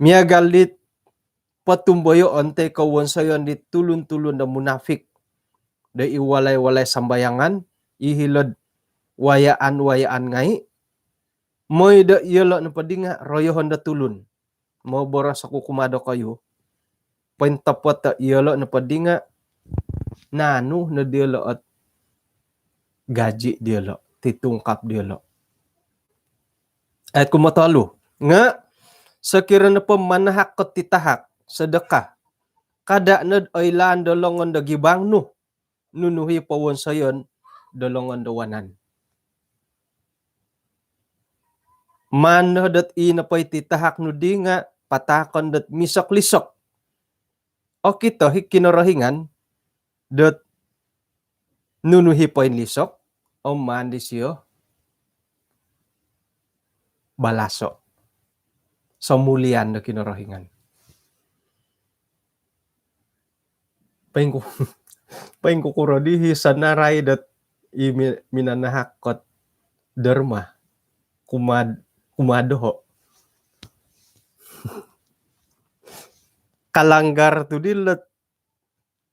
miagalit patumboyo onte kawon sayon di tulun-tulun da munafik da iwalay-walay sambayangan ihilod wayaan-wayaan ngai moy da iyalo na padinga royohon da tulun mo boras ako kumado kayo paintapot ta iyalo na padinga nanu na dialo at gaji dialo titungkap dialo at kumatalo nga sakira na pamanahak ket titahak sedekah kada nad oilan dolongon da gibang nu nunuhi pawon sayon dolongon dawanan man dat inapay titahak no di nga patakon dat misok-lisok o kito kinorohingan dat nunuhi po lisok o man di siyo balaso sa mulian na kinorohingan paing kukuro dihi sa naray dat minanahakot derma kumadoho kalanggar tu dilet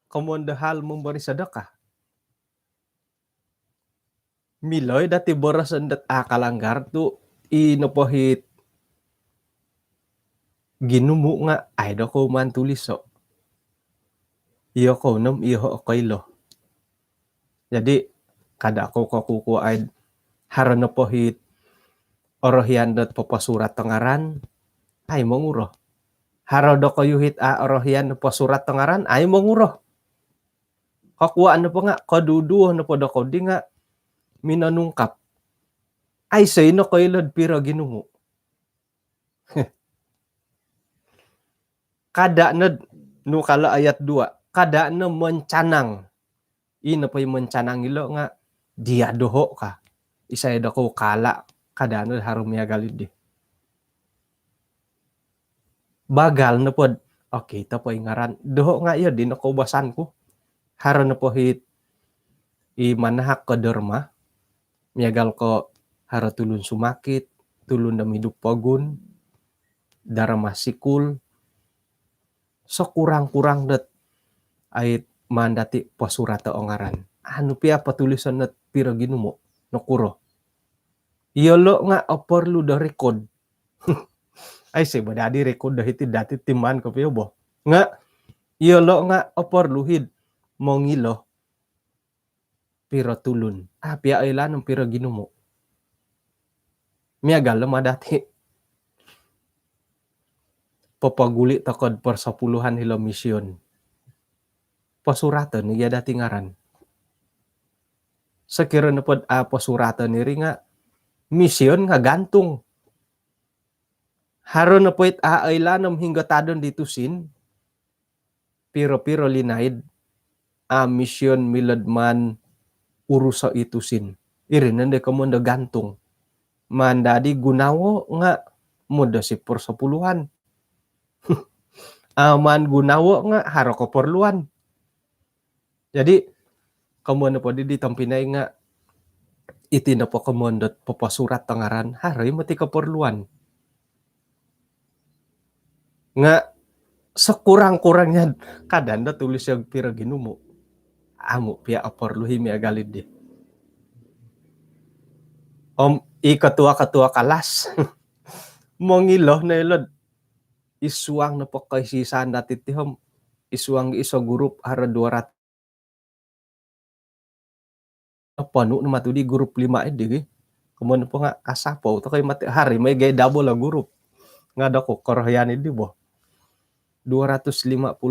kamonda hal memberi sedekah miloy dati boras dat kalanggar tu inopohit ginumu nga ay do ko man tuliso iyo ko nom iyo okay lo jadi kada ko kuku ay haron pohit orohian dat papasurat tengaran ay monguro haro do ko yuhit orohian pasurat tengaran ay monguro kakuan po nga kaduduo na po do ko di nga minanungkap ay say no ko ilod piro ginumu kada na nukala ayat 2 kada na mencanang ina po yung mencanang ilo nga dia doho ka isay do ko kala kada na harum miagalid di bagal na po okay ta po ngaran doho nga iyo di na ko basan ko haro na po hit imanahak ko derma miagal ko haro tulun sumakit tulun na midup pagun darama sikul so kurang-kurang dat ay mandati pasurata ongaran anu pia patulisan nat pira ginumo nokuro iyolo nga perlu da record ay say badadi record da hiti dati timan ko pio bo nga iyolo nga perlu hid mongilo pira tulun pia ay lanong pira ginumo miagal madati papaguli takod per 10 hilo misyon pasuratan ni dati ngaran sakira na pod pasuratan ni ringa misyon nga gantung haro na poit ailanom hingga tadon ditusin piro-piro linaid misyon miladman urusa itusin irin nande kamonda gantung mandadi gunawo nga muda si por 10 aman gunawo nga haro ko perluan Jadi kamu po di tampinay nga iti na po kamondot papasurat tangaran hari mati keperluan nga sekurang-kurangnya kadanda tulis yang pira ginumo amo pia aporluhi mi agalid di ketua-ketua kalas mongilo na ilod isuang na po kay sisan dati tihom isuang iso grup hara 200 panu na matudi grup 5 edi kemudian po nga kasapo to kay mati hari may gay double la grup nga dako koryan di bo 257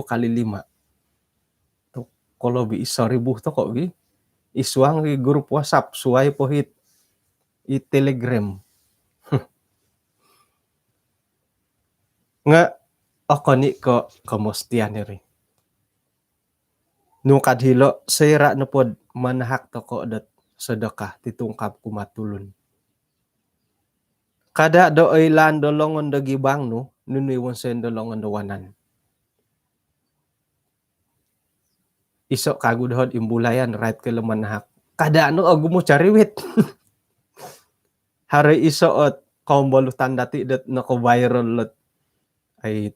kali 5 to kalau bi isa ribu to kok gi isuang di grup WhatsApp suai po hit i Telegram nga ako ni ko kamustian ni nung kadhilo sira na pod manahak to ko dat sedekah titungkap kumatulun kada do ay lan dolongon dagi bang no nuniwon sen dolongon dawanan isok kagu dohod imbulayan right ke lemanahak kada no agu mo cariwit hari isoot kaum bolutan dati dat nako viral lot ay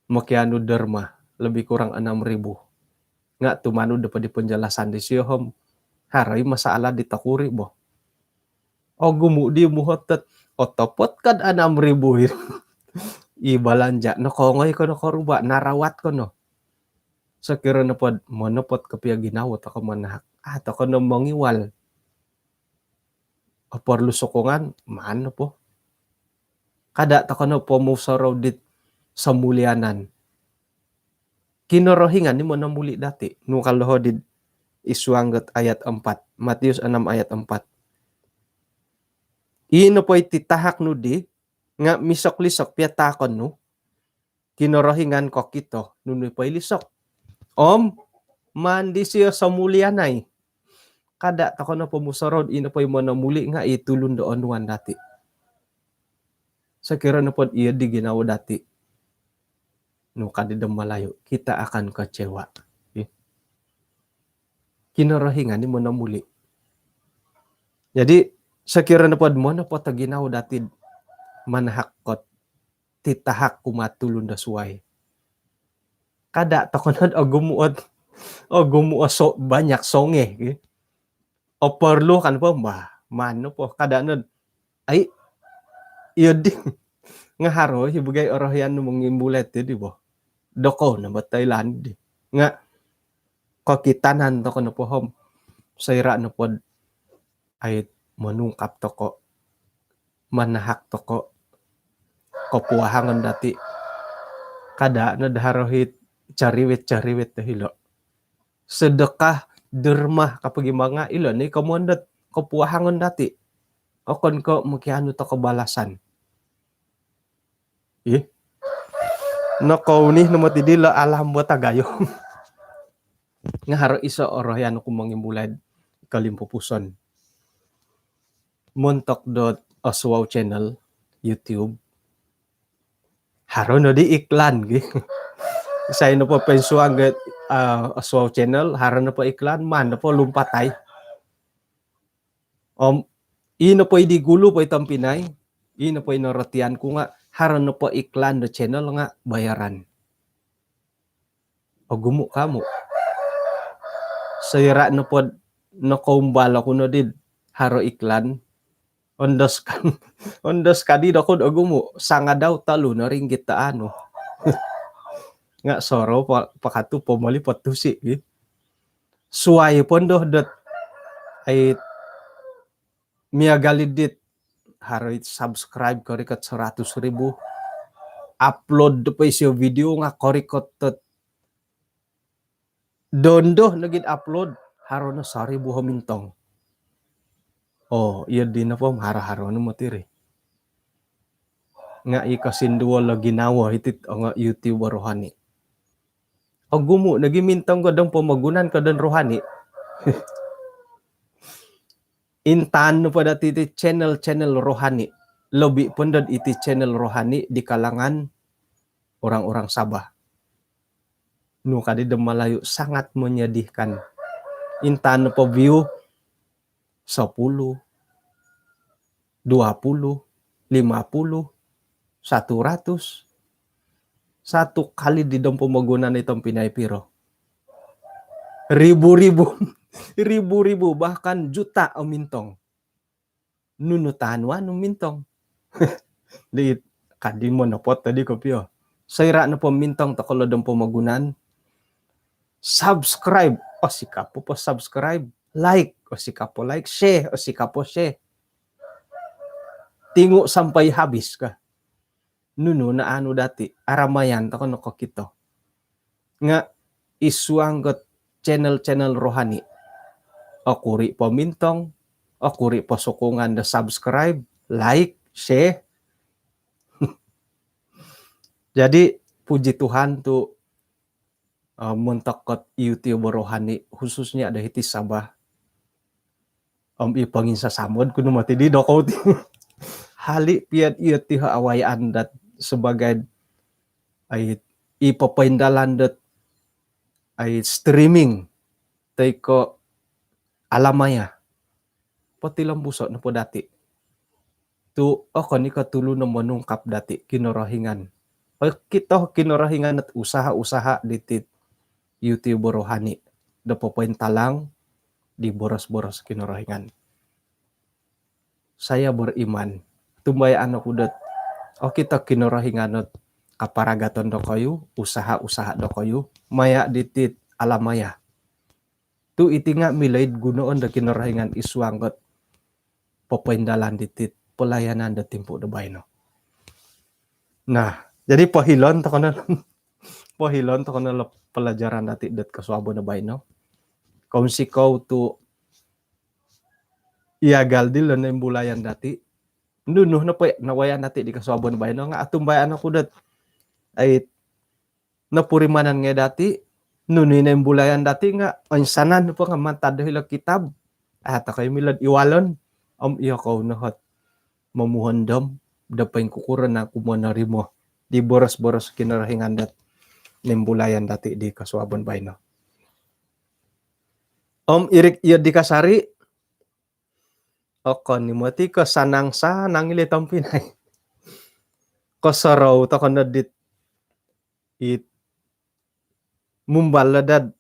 makianu derma lebih kurang 6.000 nga tumano dapat di penjelasan di siyohom hari masalah ditakuri bo o gumudi muhotet otopot kad 6.000 ibalanja no kongoy ko no koruba narawat ko no sekira na pod monopot kapia ginawa ta ko manahak to ko no mangiwal perlu sokongan mana po kada ta ko no pomusaraw dit samulianan kinorohingan ni mo na muli dati nung kalohodid isuanggat ayat 4 Matius 6 ayat 4 ino po ititahak no di nga misok-lisok piatakon no kinorohingan ko kito nunoy po ilisok mandi siya sa mulianay kada tako na pumusarod ino po mo na muli nga itulun doon wan dati sa kira na po iya di ginawa dati no kadidam malayo kita akan kecewa kinorohingan ni mo na muli jadi sekira na pod mo na po taginaw dati manahakot titahak kumatulun da suway kada takonod agumuot so banyak songe o perlu kan po mano po kada nod ay iyo di nga haro hibugay orohyan no mongimbulet di bo doko na bataylan di nga kokitanan to ko na po hom sayra na pod ay manungkap to ko manahak to ko kopuahangan dati kada na daharohit cariwit to hilo sedekah dermah kapag mga ilo ni kamondat kopuahangan dati okon ko mukiano to kabalasan nakaw ni namatidila alam mo tagayo nga haro iso orohyan ko mangimbulad kalimpupuson montok.oswaw channel YouTube haro no di iklan say no po pensuang Oswaw channel haro no po iklan man no po lumpatay ino po di gulo po itong Pinay ino po inoratian ko nga haro no po iklan no channel nga bayaran o gumo kamo sayra no po no kumbala ko no did haro iklan ondos kadi dako agumo sanga daw talo na ringgit taano nga soro pakatu pomali patusi suway pondo dot ay miagalidit haro subscribe ko rikat 100,000 upload pa isyo video nga korikot dondo naging upload haro na 1,000 homintong iya din na po haro-haro na matiri nga ikasinduwa la ginawa hitit nga YouTuber rohani o gumo nagimintang ko dong pamagunan ka don rohani intan no pada iti channel rohani lobi pundod iti channel rohani di kalangan orang-orang Sabah Nu kadi de Malayu sangat menyedihkan. Intan po view 10, 20, 50, 100. Satu kali di dom pembangunan itong Pinay Piro. Ribu-ribu, ribu-ribu, bahkan juta o mintong. Nunutan wa no mintong. Di kadi mo na pot tadi ko pio. Sayra na po mintong to kalau dom pembangunan. Subscribe o sikapo po subscribe. Like o sikapo like. Share o sikapo share. Tingo sampai habis ka. Nuno na ano dati, aramayan to kono ko kito. Nga isuanggot channel-channel rohani. O kuri po mintong, o kuri po sukungan da subscribe, like, share. Jadi puji Tuhan tuh mentokot YouTuber rohani khususnya ada hiti Sabah. Ipangin sa samod kuno mati di dokau ti. Hali piat ieu ti awayaan dat sebagai ay ipapaindalan dat ay streaming tay ko alamaya pati lambuso na po dati tu ni katulo na manungkap dati kinorahingan o kita kinorahingan at usaha-usaha ditit YouTuber rohani da papaintalang di boros-boros kinorahingan. Saya beriman tumbayaan ako dat o kita kinorahinganot kaparagaton do kayo, usaha-usaha do kayo, maya ditit alamaya. Tu iti nga milaid gunoon da kinorahingan isuanggot papaindalan ditit pelayanan da timpo da bayno. Nah, jadi pohilon to kono pelajaran dati dat kasuabo na bayno. Kung sikaw tu iagal dil na imbulayan dati. Nunuh na po nawayan dati di kasuabo na bayno nga atumbayan ako dat ay napurimanan nga dati nunoy na imbulayan dati nga ansanan po nga mantado hila kitab at kay milad iwalon iyo ko nahot mamuhondom dapain kukuran na kumonari mo di boros-boros kinarahingan dat nimbulayan dati di kasuabon bayno. Irik iya di kasari okon ni mati ko sanang-sanang ilitang Pinay. Kosaraw to kono dit it mumbaladad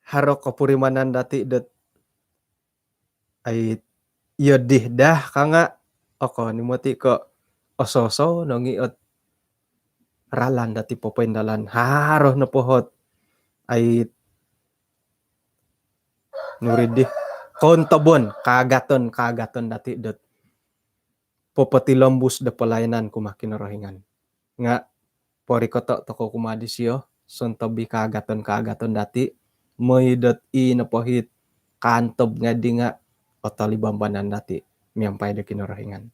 haro kapurimanan dati dat ay yodih dah kanga ni mati ko ososo nongiot ralan dati papaindalan haro na pohot ay nuridih kontabon kagaton dati dat popatilombus da pelayanan kumakin rohingan nga pori koto toko kumadisyo sontobi kagaton dati moidot i napohit kantob nga di nga otalibambanan dati miyampay da kinorohingan.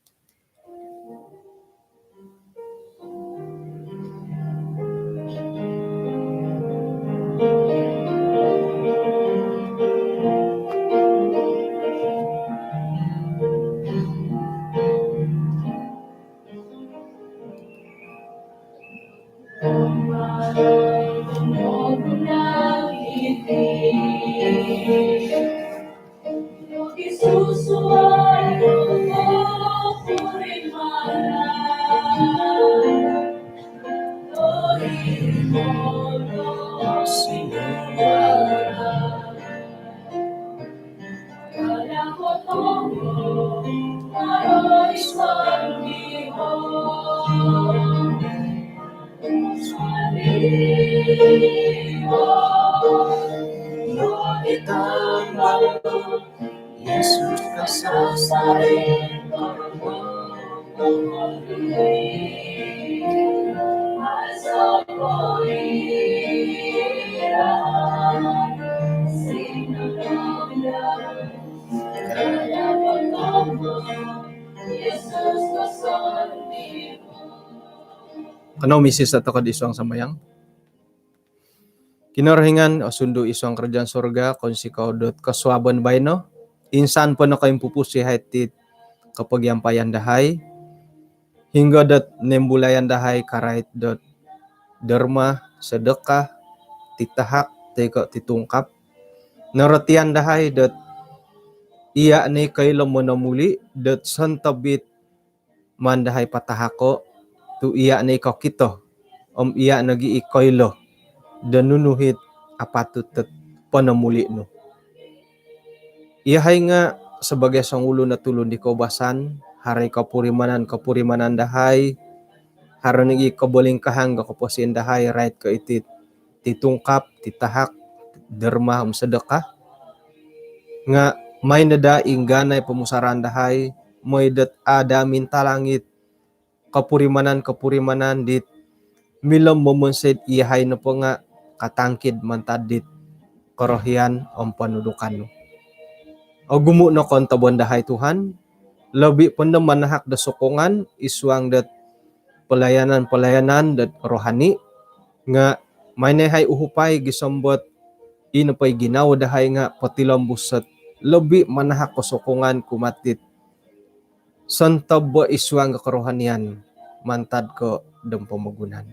Yesus kasasari Kano misis atau kad isong samayang kinarahingan o sundo isong kerjaan surga konsikaw dot kaswaban bayno insan po na kayong pupusi hatit kapag yampayan dahay hingga dot nembulayan dahay karait dot derma sedekah titahak teko titungkap naratian dahay dat iya ni kailo monamuli dat santabit mandahay patahako tu iya ni kokito iya nagi ikoilo dan nunuhit apatut panamuli no. Iya hay nga sebagai sang ulo na tulon di kaubasan haray kapurimanan dahay haron nagi kabolingkahang kaposin dahay right ka itit titungkap titahak derma sedekah nga may nadaing ganay pamusaran dahay may dat ada minta langit kapurimanan dit milam momonset iyahay na po nga katangkid mantadit korohian ang panudukan no. O gumu no kontabon dahay Tuhan labi pun manahak da sokongan iswang dat pelayanan dat rohani nga may nahay uhupay gisambot inapay ginawa dahay nga patilam busat labi manahak ko sokongan kumatit santab iswang karohanian mantad ko dam pamagunan.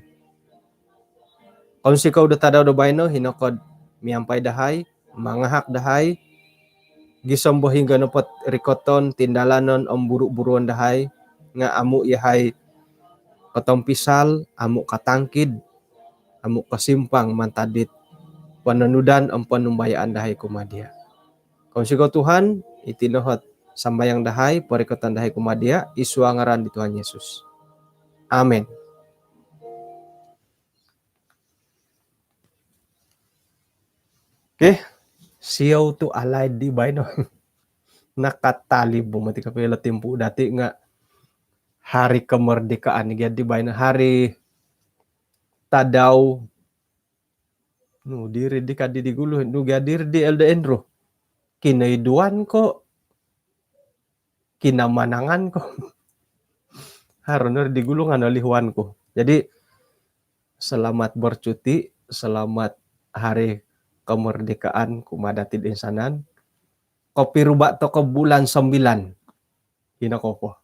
Kung sikaw da tadaw da bayno hinakod miyampay dahay mangahak dahay gisambo hingga napat rikoton tindalanon ang buru-buruan dahay nga amu yahay katampisal amu katangkid amu kasimpang mantadit pananudan ang panumbayaan dahay kumadia. Kung sikaw Tuhan itinohot sambayang dahay parikotan dahay kumadia isuangaran di Tuhan Yesus. Amen. Okay, siyaw to alay di ba no? Nakatali bumati ka pala timpo dati nga hari kemerdekaan di ba no? Hari tadaw no diri di kadi di gulo no gadir di LDN ro kinaiduan ko kinamanangan ko haron di gulungan alihuan ko. Jadi selamat bercuti, selamat hari kemerdekaan kumadati di insanan. Kopi rubak to ke bulan 9. Hina ko po.